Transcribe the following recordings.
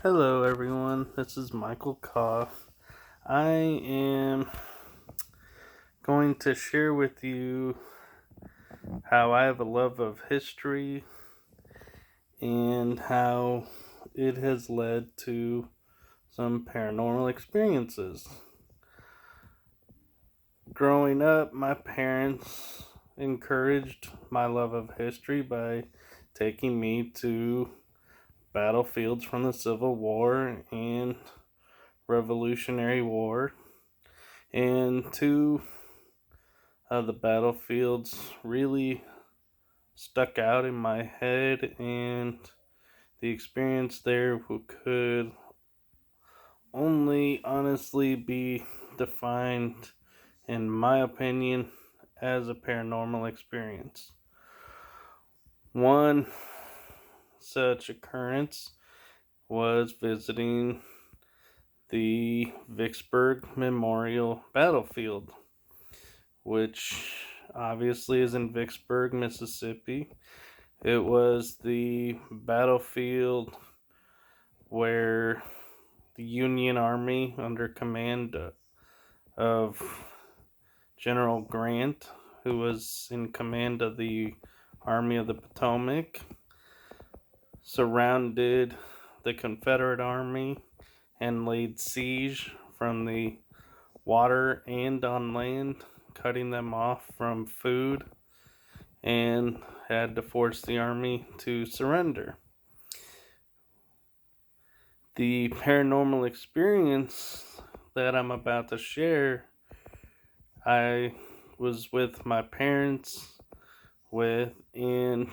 Hello, everyone. This is Michael Koff. I am going to share with you how I have a love of history and how it has led to some paranormal experiences. Growing up, my parents encouraged my love of history by taking me to battlefields from the Civil War and Revolutionary War. And two of the battlefields really stuck out in my head, and the experience there could only honestly be defined, in my opinion, as a paranormal experience. One such occurrence was visiting the Vicksburg Memorial Battlefield, which obviously is in Vicksburg, Mississippi. It was the battlefield where the Union Army, under command of General Grant, who was in command of the Army of the Potomac, surrounded the Confederate Army and laid siege from the water and on land, cutting them off from food, and had to force the army to surrender. The paranormal experience that I'm about to share, I was with my parents and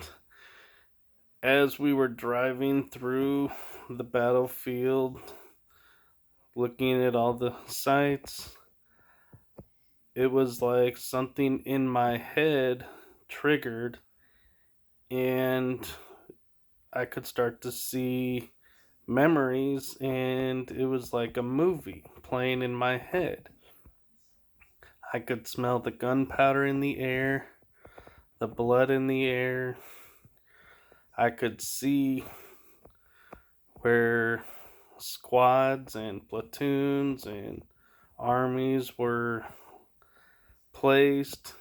as we were driving through the battlefield, looking at all the sights, it was like something in my head triggered, and I could start to see memories, and it was like a movie playing in my head. I could smell the gunpowder in the air, the blood in the air. I could see where squads and platoons and armies were placed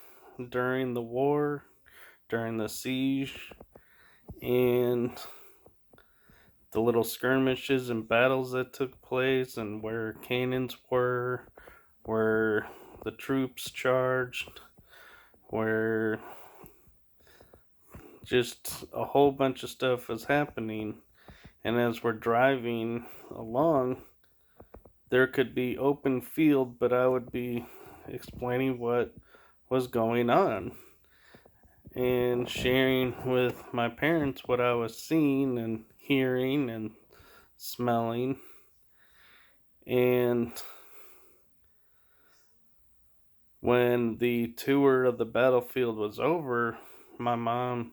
during the war, during the siege, and the little skirmishes and battles that took place, and where cannons were, where the troops charged, where just a whole bunch of stuff was happening. And as we're driving along, there could be open field, but I would be explaining what was going on and sharing with my parents what I was seeing and hearing and smelling. And when the tour of the battlefield was over, my mom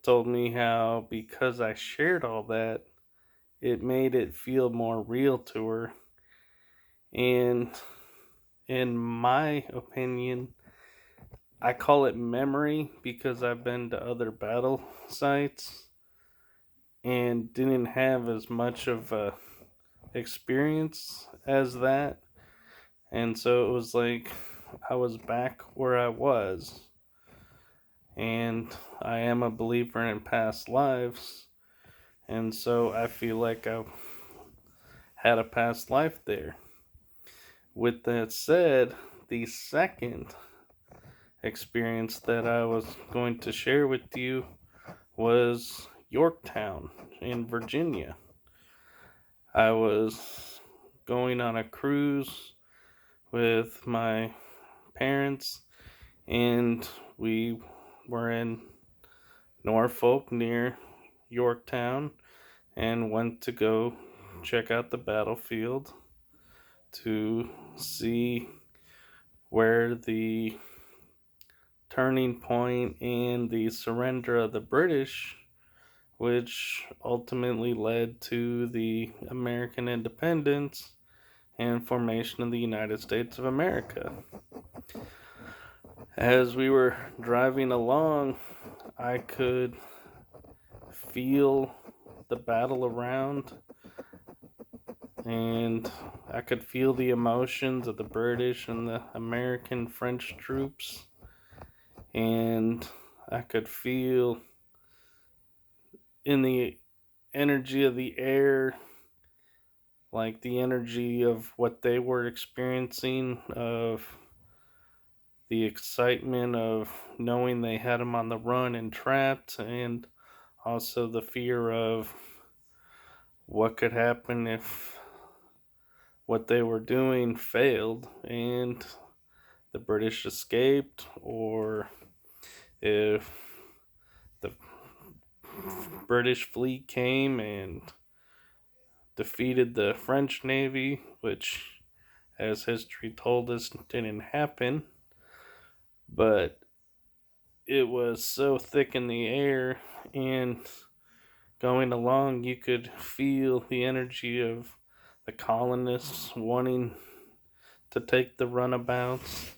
told me how, because I shared all that, it made it feel more real to her. And in my opinion, I call it memory because I've been to other battle sites and didn't have as much of a experience as that. And so it was like I was back where I was. And I am a believer in past lives. And so I feel like I had a past life there. With that said, the second experience that I was going to share with you was Yorktown in Virginia. I was going on a cruise with my parents, and we were in Norfolk near Yorktown and went to go check out the battlefield to see where the turning point and the surrender of the British, which ultimately led to the American independence and formation of the United States of America. As we were driving along, I could feel the battle around. and I could feel the emotions of the British and the American French troops, and I could feel in the energy of the air, like the energy of what they were experiencing, of the excitement of knowing they had him on the run and trapped, and also the fear of what could happen if what they were doing failed and the British escaped, or if the British fleet came and defeated the French Navy, which, as history told us, didn't happen. But it was so thick in the air, and going along, you could feel the energy of the colonists wanting to take the runabouts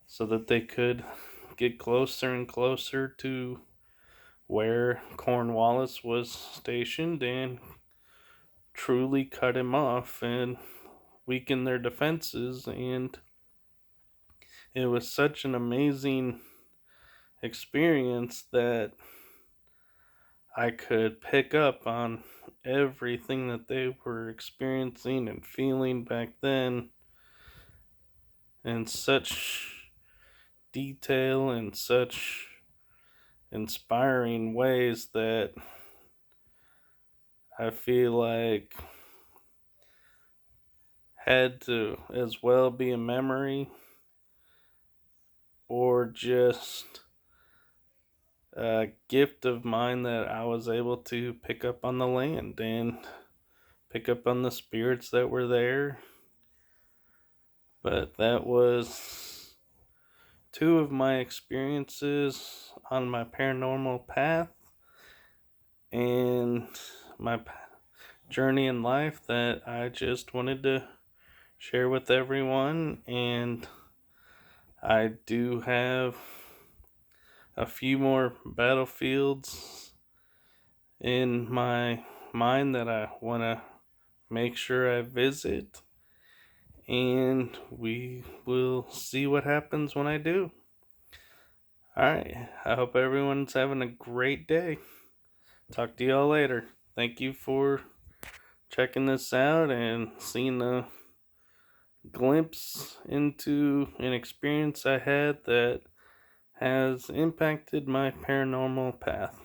so that they could get closer and closer to where Cornwallis was stationed and truly cut him off and weaken their defenses. And it was such an amazing experience that I could pick up on everything that they were experiencing and feeling back then in such detail and such inspiring ways that I feel like had to as well be a memory or just a gift of mine that I was able to pick up on the land and pick up on the spirits that were there. But that was two of my experiences on my paranormal path and my journey in life that I just wanted to share with everyone. And I do have a few more battlefields in my mind that I want to make sure I visit, and we will see what happens when I do. Alright, I hope everyone's having a great day. Talk to y'all later. Thank you for checking this out and seeing a glimpse into an experience I had that has impacted my paranormal path.